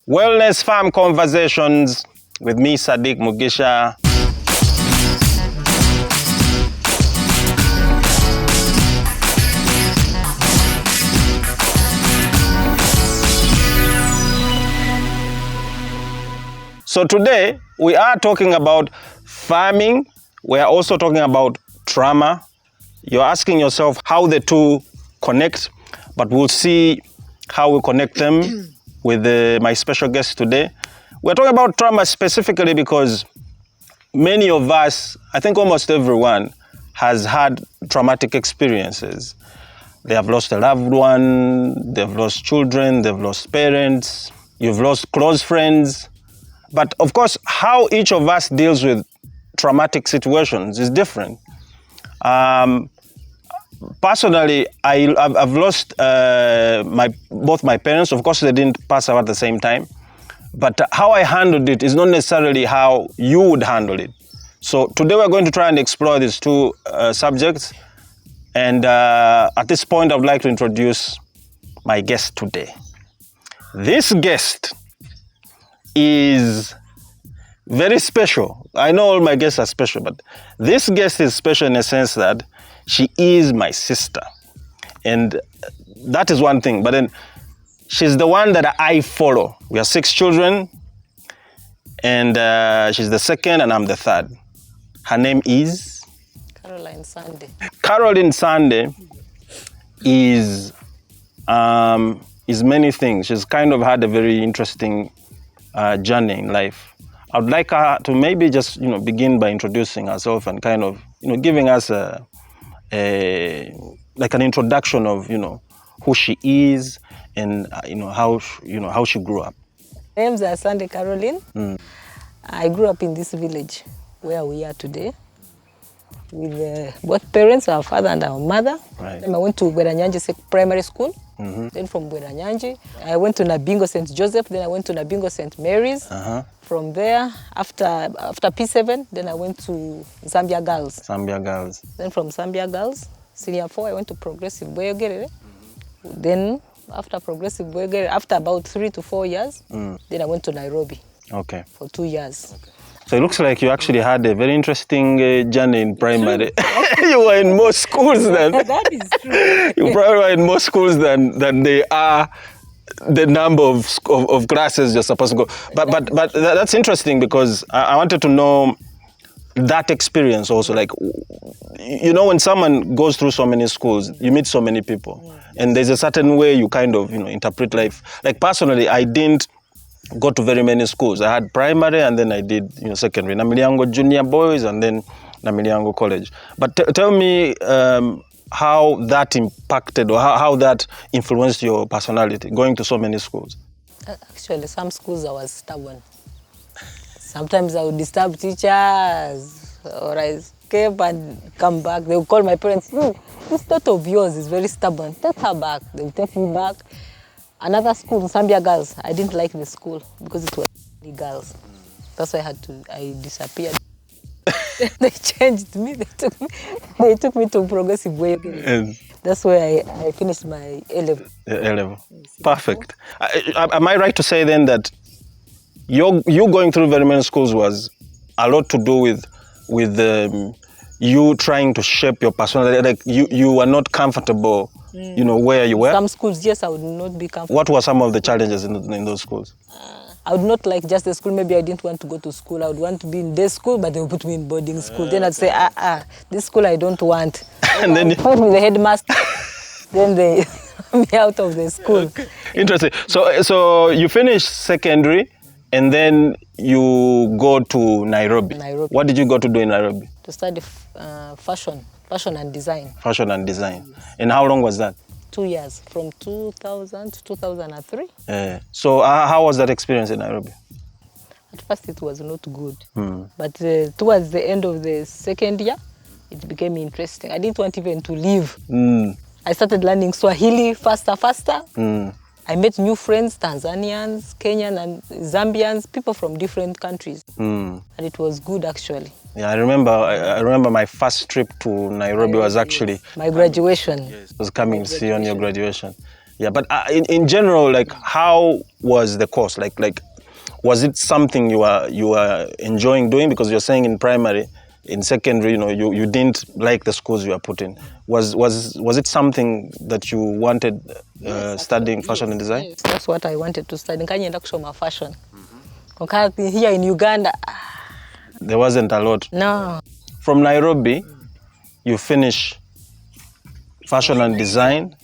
Wellness Farm Conversations with me, Sadiq Mugisha. So today we are talking about farming. We are also talking about trauma. You're asking yourself how the two connect, but we'll see how we connect them with my special guest today. We're talking about trauma specifically because many of us, I think almost everyone, has had traumatic experiences. They have lost a loved one, they've lost children, they've lost parents, you've lost close friends. But of course, how each of us deals with traumatic situations is different. Personally, I've lost both my parents. Of course, they didn't pass away at the same time. But how I handled it is not necessarily how you would handle it. So today we're going to try and explore these two subjects. And at this point, I would like to introduce my guest today. This guest is very special. I know all my guests are special, but this guest is special in a sense that she is my sister. And that is one thing. But then she's the one that I follow. We are 6 children, and she's the second, and I'm the third. Her name is? Sande. Sande is many things. She's kind of had a very interesting journey in life. I would like her to maybe just begin by introducing herself and kind of giving us like an introduction of who she is and how she grew up. My name is Sande Caroline. I grew up in this village where we are today with both parents, our father and our mother. Right. Then I went to Bweranyanji Primary School. Then from Bweranyanji, I went to Nabingo St. Joseph. Then I went to Nabingo St. Mary's. From there, after P7, then I went to Zambia Girls. Zambia Girls. Then from Zambia Girls, Senior 4, I went to Progressive Boyogerere. Then after Progressive Boyogerere, after about 3 to 4 years, then I went to Nairobi. Okay. For 2 years. Okay. So it looks like you actually had a very interesting journey in primary. You were in more schools than... That is true. You probably were in more schools than they are the number of classes you're supposed to go. But that's interesting because I wanted to know that experience also. Like, when someone goes through so many schools, you meet so many people. And there's a certain way you kind of, interpret life. Like personally, I didn't go to very many schools. I had primary and then I did secondary. Namiliango Junior Boys and then Namiliango College. But tell me how that impacted or how that influenced your personality, going to so many schools. Actually, some schools I was stubborn. Sometimes I would disturb teachers or I escape and come back. They would call my parents, this daughter of yours is very stubborn. Take her back. They would take me back. Another school, Zambia Girls, I didn't like the school because it was girls. That's why I disappeared. They changed me. They took me to Progressive Way. That's where I finished my A-level. A-level. Perfect. Am I right to say then that you going through very many schools was a lot to do with you trying to shape your personality? Like you were not comfortable where you were? Some schools, yes, I would not be comfortable. What were some of the challenges in those schools? I would not like just the school. Maybe I didn't want to go to school. I would want to be in day school, but they would put me in boarding school. Then I'd say, this school I don't want. And then you fight with the headmaster. Then they throw me out of the school. Okay. Interesting. So you finished secondary, and then you go to Nairobi. What did you go to do in Nairobi? To study fashion and design. Fashion and design. And how long was that? 2 years, from 2000 to 2003. So how was that experience in Nairobi? At first it was not good. But towards the end of the second year, it became interesting. I didn't want even to leave. I started learning Swahili faster. I met new friends, Tanzanians, Kenyan and Zambians, people from different countries. And it was good actually. Yeah, I remember my first trip to Nairobi was actually... my graduation. Yes, was coming to see on your graduation. Yeah, but in general, like, how was the course? Like, was it something you were enjoying doing? Because you're saying in primary, in secondary, you didn't like the schools you were put in. Was it something that you wanted studying fashion and design? Yes, that's what I wanted to study. Nkanyenda kusoma fashion. Because here in Uganda, There wasn't a lot. no. From Nairobi, you finish fashion and design,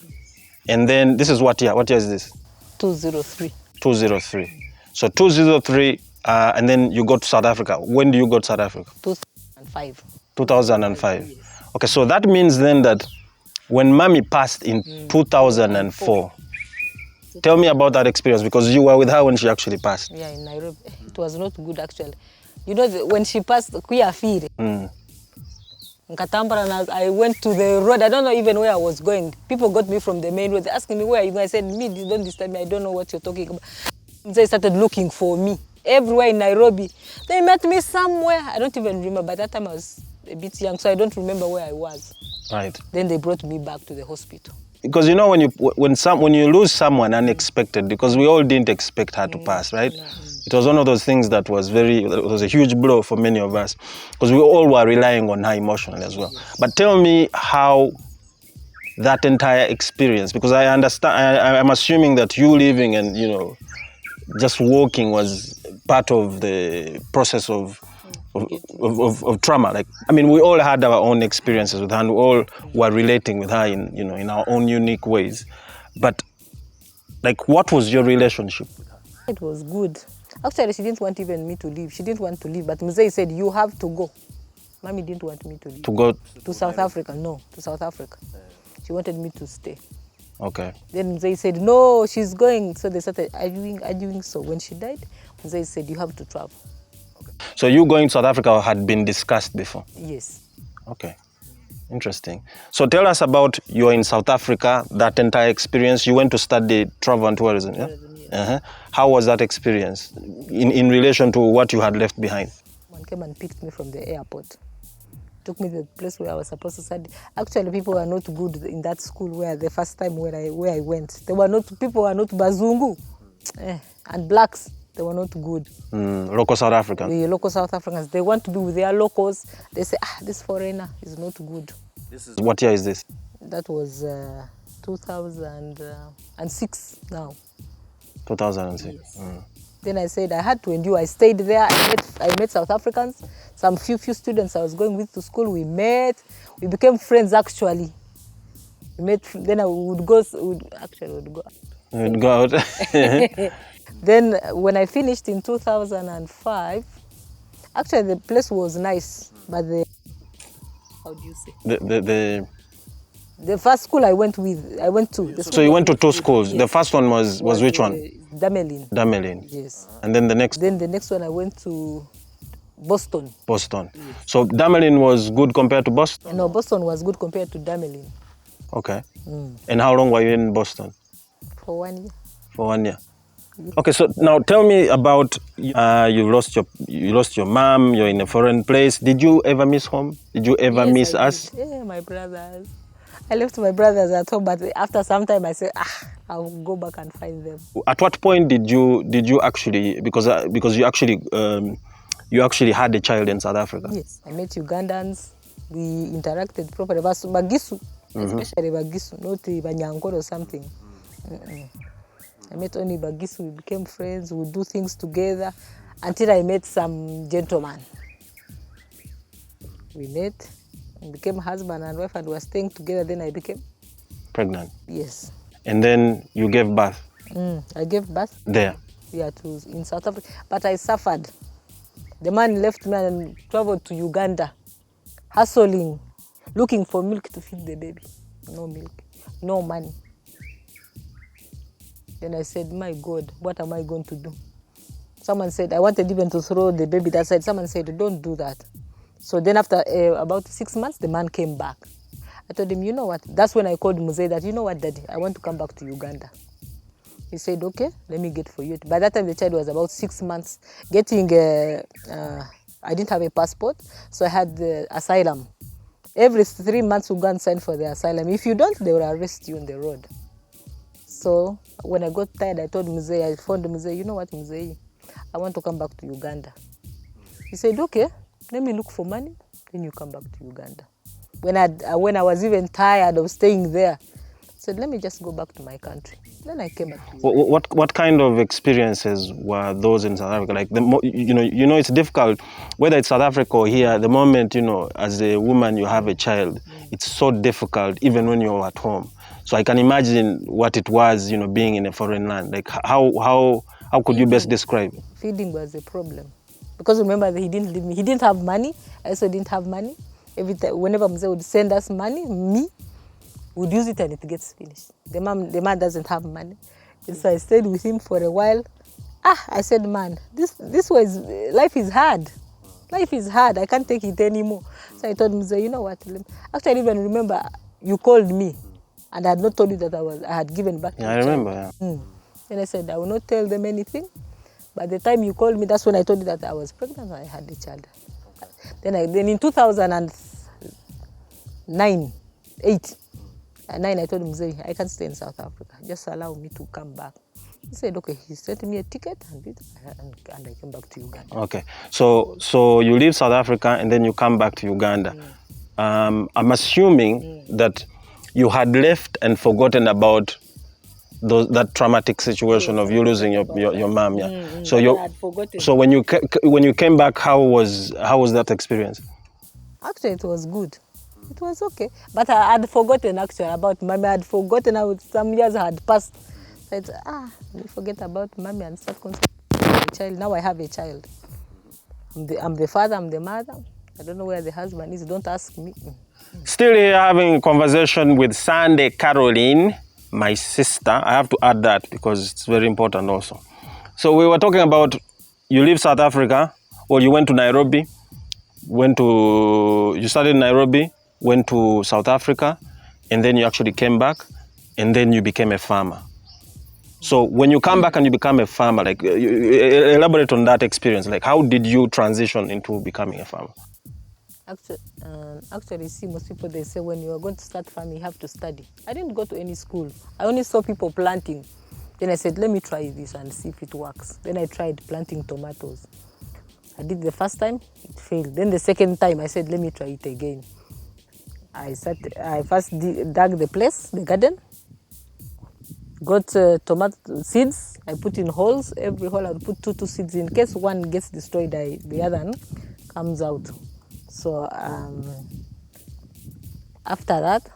and then this is what year? What year is this? 203. 203. So 203, and then you go to South Africa. When do you go to South Africa? 2005. 2005. Okay, so that means then that when Mommy passed in 2004, tell me about that experience, because you were with her when she actually passed. Yeah, in Nairobi. It was not good actually. You know, when she passed, Kuyafiri. Nkatambara, I went to the road. I don't know even where I was going. People got me from the main road. They're asking me, where are you going? I said, me, don't disturb me. I don't know what you're talking about. They started looking for me everywhere in Nairobi. They met me somewhere. I don't even remember. By that time, I was a bit young, so I don't remember where I was. Right. Then they brought me back to the hospital. Because when you lose someone unexpected, because we all didn't expect her to pass, right? It was one of those things that was a huge blow for many of us, because we all were relying on her emotionally as well. But tell me how that entire experience, because I understand, I'm assuming that you living and just walking was part of the process of trauma. Like, I mean, we all had our own experiences with her, and we all were relating with her in our own unique ways. But like, what was your relationship with her? It was good. Actually, she didn't want even me to leave. She didn't want to leave, but Mzee said, you have to go. Mommy didn't want me to leave. To go to South Africa? No, to South Africa. She wanted me to stay. Okay. Then Mzee said, no, she's going. So they started arguing. So when she died, Mzee said, you have to travel. So you going to South Africa had been discussed before? Yes. Okay. Interesting. So tell us about you're in South Africa, that entire experience. You went to study travel and tourism, yeah? Uh-huh. How was that experience in relation to what you had left behind? One came and picked me from the airport. Took me to the place where I was supposed to study. Actually, people were not good in that school where the first time where I went. People were not Bazungu and blacks. They were not good. Local South Africans? The local South Africans. They want to be with their locals. They say, this foreigner is not good. What year is this? That was 2006 now. 2006. Yes. Then I said I had to endure. I stayed there. I met South Africans. Some few students I was going with to school. We met. We became friends actually. We met. Then I would go. You'd go out. Then when I finished in 2005, actually the place was nice, but how do you say? The first school I went to. So you went to two schools. Yes. The first one was which one? Damelin. Damelin. Yes. And then the next? Then the next one I went to Boston. Boston. Yes. So Damelin was good compared to Boston? No, Boston was good compared to Damelin. Okay. And how long were you in Boston? For 1 year. For 1 year. Okay, so now tell me about you lost your mom. You're in a foreign place. Did you ever miss home? Did you ever miss us? Yeah, my brothers. I left my brothers at home, but after some time I said, I'll go back and find them. At what point did you actually, because you actually had a child in South Africa? Yes, I met Ugandans. We interacted properly. Bagisu, especially Bagisu, not Banyankor or something. I met only Bagisu. We became friends. We would do things together until I met some gentleman. We met. We became husband and wife and were staying together. Then I became pregnant. Yes. And then you gave birth. I gave birth there. Yeah, in South Africa. But I suffered. The man left me and traveled to Uganda, hustling, looking for milk to feed the baby. No milk, no money. Then I said, my God, what am I going to do? Someone said, I wanted even to throw the baby that side. Someone said, don't do that. So then after about 6 months, the man came back. I told him, you know what? That's when I called Mzee that, you know what, Daddy, I want to come back to Uganda. He said, okay, let me get for you. By that time, the child was about 6 months. I didn't have a passport, so I had the asylum. Every 3 months, we go and sign for the asylum. If you don't, they will arrest you on the road. So when I got tired, I told Mzee, I phoned Mzee, you know what, Mzee, I want to come back to Uganda. He said, okay, let me look for money, then you come back to Uganda. When I was even tired of staying there, I said, let me just go back to my country. Then I came back to Uganda. What kind of experiences were those in South Africa? Like you know, it's difficult whether it's South Africa or here. The moment, you know, as a woman you have a child, it's so difficult even when you're at home. So I can imagine what it was, you know, being in a foreign land. Like how could you best describe it? Feeding was a problem because remember he didn't leave me. He didn't have money. I also didn't have money. Every time, whenever Mzee would send us money, me would use it and it gets finished. The man doesn't have money. And so I stayed with him for a while. I said, man, this was, life is hard. Life is hard. I can't take it anymore. So I told him, you know what? Actually, I even remember you called me and I had not told you that I had given back. Yeah, I remember. Yeah. And I said, I will not tell them anything. By the time you called me, that's when I told you that I was pregnant and I had a child. Then in 2009, I told him, I can't stay in South Africa. Just allow me to come back. He said, okay. He sent me a ticket and I came back to Uganda. Okay. So you leave South Africa and then you come back to Uganda. I'm assuming that you had left and forgotten about that traumatic situation of you losing your mom. Yeah. So when you came back, how was that experience? Actually, it was good. It was okay. But I had forgotten actually about mommy. I had forgotten how some years had passed. So I said, let me forget about mommy and start concentrating on the child. Now I have a child. I'm the father, I'm the mother. I don't know where the husband is. Don't ask me. Still here having a conversation with Sande Caroline, my sister. I have to add that because it's very important also. So we were talking about you leave South Africa, or you went to Nairobi, you started in Nairobi, went to South Africa, and then you actually came back, and then you became a farmer. So when you come back and you become a farmer, like elaborate on that experience. Like how did you transition into becoming a farmer? Actually, see, most people, they say when you are going to start farming, you have to study. I didn't go to any school. I only saw people planting. Then I said, let me try this and see if it works. Then I tried planting tomatoes. I did the first time, it failed. Then the second time, I said, let me try it again. I first dug the place, the garden, got tomato seeds. I put in holes. Every hole I would put two seeds in case one gets destroyed, the other one comes out. So after that,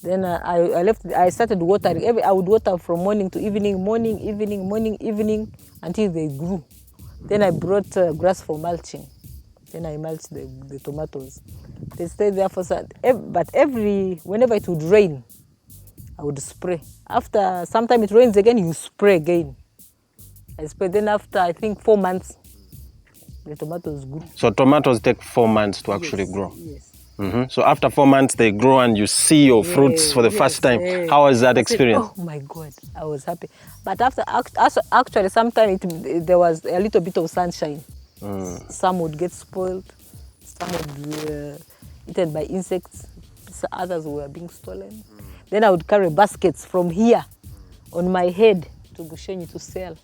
then I started watering. I would water from morning to evening, morning, evening, until they grew. Then I brought grass for mulching. Then I mulched the tomatoes. They stayed there for some, but whenever it would rain, I would spray. After sometime it rains again, you spray again. I spray. Then after I think 4 months, the tomatoes grew. So tomatoes take 4 months to actually grow. Yes. Mm-hmm. So after 4 months they grow and you see your fruits for the first time. How was that experience? Oh my God, I was happy. But after actually sometimes there was a little bit of sunshine. Some would get spoiled, some would be eaten by insects, others were being stolen. Then I would carry baskets from here on my head to Bushenyi to sell.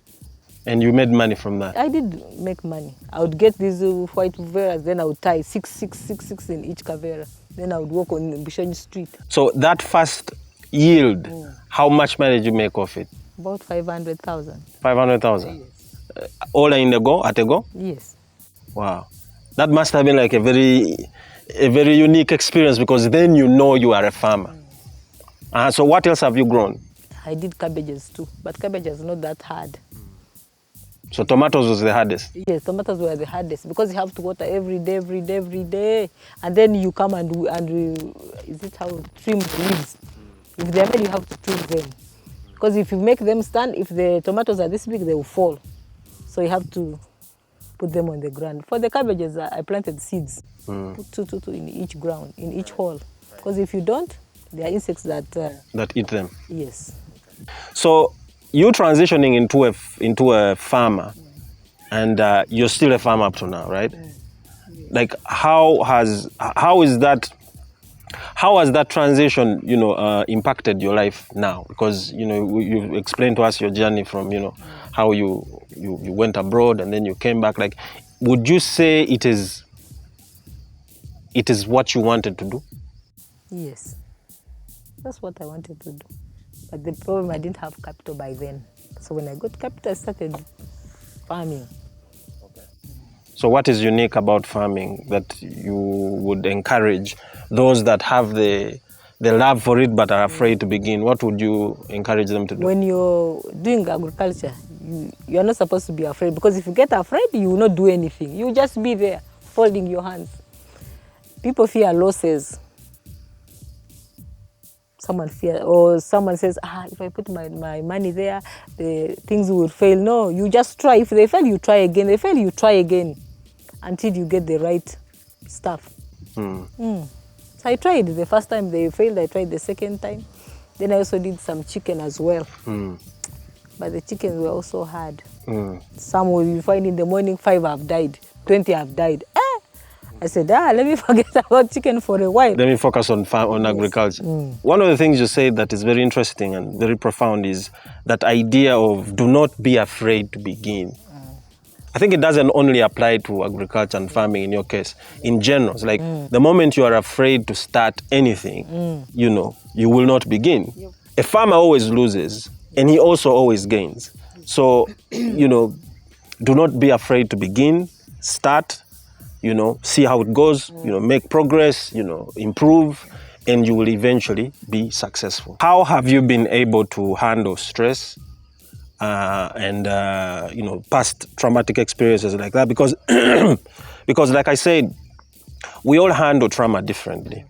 And you made money from that? I did make money. I would get these white kaveras, then I would tie six in each kavera. Then I would walk on Bushenyi Street. So that first yield, how much money did you make off it? About 500,000. 500,000? Yes. All at a go? Yes. Wow. That must have been like a very unique experience because then you know you are a farmer. So what else have you grown? I did cabbages too, but cabbage is not that hard. So tomatoes was the hardest? Yes, tomatoes were the hardest because you have to water every day. And then you come and is it how trim the leaves? If they're made, you have to trim them. Because if you make them stand, if the tomatoes are this big, they will fall. So you have to put them on the ground. For the cabbages, I planted seeds. Put two in each ground, in each hole. Because if you don't, there are insects that eat them. Yes. So you transitioning into a farmer, and you're still a farmer up to now, right? Like how is that How has that transition, impacted your life now? Because, you explained to us your journey from, how you went abroad and then you came back. Like, would you say it is what you wanted to do? Yes, that's what I wanted to do. But the problem, I didn't have capital by then. So when I got capital, I started farming. So what is unique about farming that you would encourage those that have the love for it but are afraid to begin? What would you encourage them to do? When you're doing agriculture, you're not supposed to be afraid, because if you get afraid, you will not do anything. You just be there, folding your hands. People fear losses. Someone says, if I put my money there, the things will fail. No, you just try. If they fail, you try again. They fail, you try again until you get the right stuff. So I tried the first time, they failed. I tried the second time. Then I also did some chicken as well. But the chickens were also hard. Some will find in the morning, 5 have died, 20 have died. I said, let me forget about chicken for a while. Let me focus on agriculture. One of the things you say that is very interesting and very profound is that idea of do not be afraid to begin. I think it doesn't only apply to agriculture and farming in your case. In general, it's like the moment you are afraid to start anything, you will not begin. Yep. A farmer always loses and he also always gains. So, do not be afraid to begin, start, see how it goes, make progress, improve, and you will eventually be successful. How have you been able to handle stress and past traumatic experiences like that? Because because like I said, we all handle trauma differently.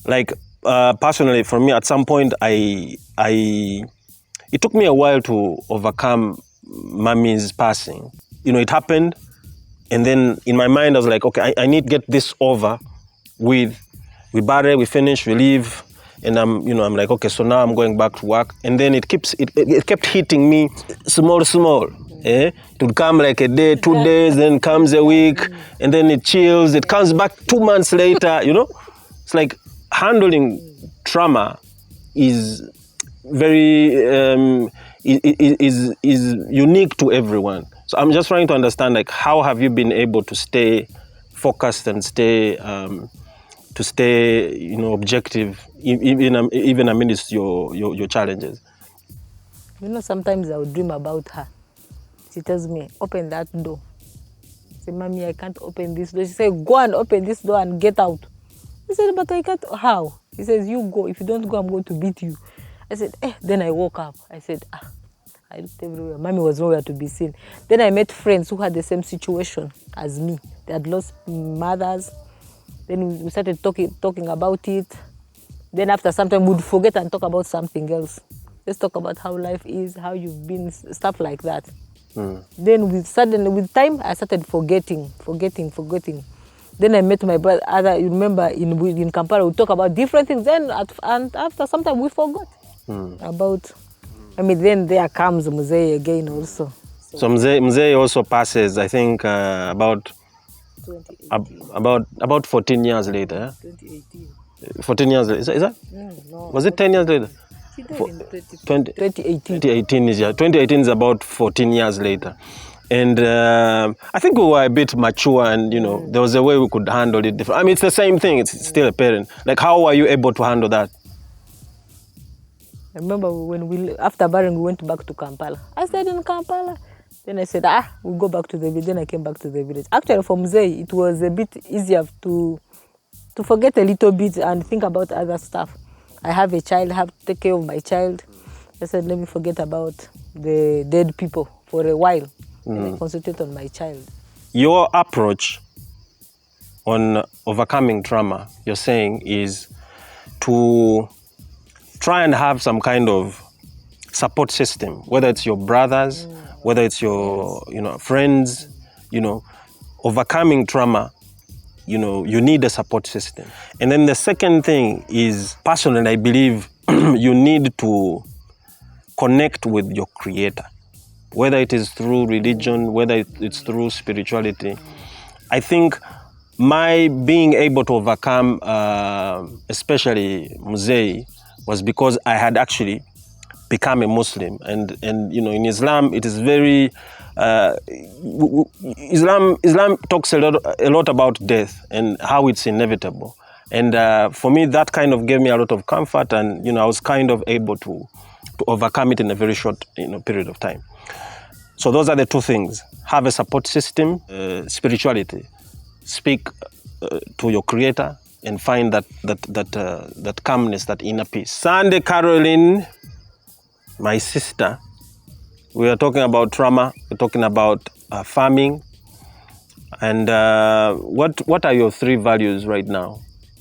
Like personally, for me, at some point, it took me a while to overcome Mommy's passing. It happened. And then in my mind, I was like, okay, I need to get this over with. We bury, we finish, we leave. And I'm like, okay, so now I'm going back to work. And then it kept hitting me small. It would come like a day, 2 days, then comes a week, and then it chills. It comes back 2 months later, It's like handling trauma is very, is unique to everyone. So I'm just trying to understand, like, how have you been able to stay focused and stay objective, even amidst your challenges? Sometimes I would dream about her. She tells me, open that door. I say, Mommy, I can't open this door. She said, go and open this door and get out. I said, but I can't. How? He says, you go. If you don't go, I'm going to beat you. I said, Then I woke up. I said, I looked everywhere. Mommy was nowhere to be seen. Then I met friends who had the same situation as me. They had lost mothers. Then we started talking about it. Then after some time, we'd forget and talk about something else. Let's talk about how life is, how you've been, stuff like that. Then with time, I started forgetting. Then I met my brother. You remember in Kampala, we talk about different things. Then and after some time, we forgot about. Then there comes Mzee again also. So Mzee also passes, I think, about 14 years later. 2018. 14 years later. Is that? No. Was it 10 years later? She died in 2018. 2018 is about 14 years later. And I think we were a bit mature and, there was a way we could handle it different. It's the same thing. It's still a parent. Like, how were you able to handle that? I remember when after burying, we went back to Kampala. I stayed in Kampala. Then I said, we'll go back to the village. Then I came back to the village. Actually, for Mzee, it was a bit easier to forget a little bit and think about other stuff. I have a child, I have to take care of my child. I said, let me forget about the dead people for a while. And I concentrate on my child. Your approach on overcoming trauma, you're saying, is to try and have some kind of support system, whether it's your brothers, whether it's your friends, overcoming trauma, you need a support system. And then the second thing is, personally, I believe you need to connect with your creator, whether it is through religion, whether it's through spirituality. I think my being able to overcome, especially Muzei, was because I had actually become a Muslim, and you know, in Islam it is very Islam talks a lot about death and how it's inevitable, and for me that kind of gave me a lot of comfort, and you know, I was kind of able to overcome it in a very short, you know, period of time. So those are the two things: have a support system, spirituality, speak to your creator, and find that calmness, that inner peace. Sande Caroline, my sister, we are talking about trauma, we're talking about farming, and what are your 3 values right now?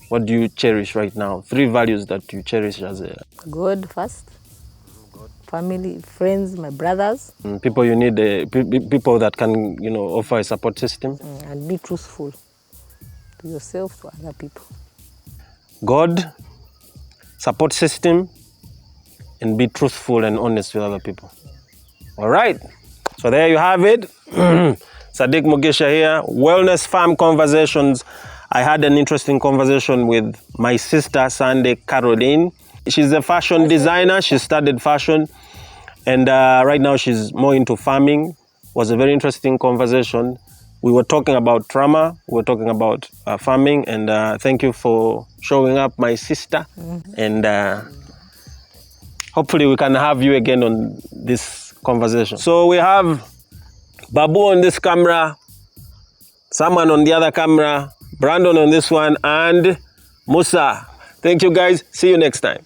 What do you cherish right now? 3 values that you cherish as a... God first, family, friends, my brothers. People you need, people that can, you know, offer a support system. And be truthful to yourself, to other people. God, support system, and be truthful and honest with other people. All right. So there you have it. Sadiq Mugisha here, Wellness Farm Conversations. I had an interesting conversation with my sister, Sande Caroline. She's a fashion designer. She studied fashion. And right now she's more into farming. It was a very interesting conversation. We were talking about trauma. We were talking about farming. And thank you for showing up, my sister. And hopefully we can have you again on this conversation. So we have Babu on this camera, someone on the other camera, Brandon on this one, and Musa. Thank you guys. See you next time.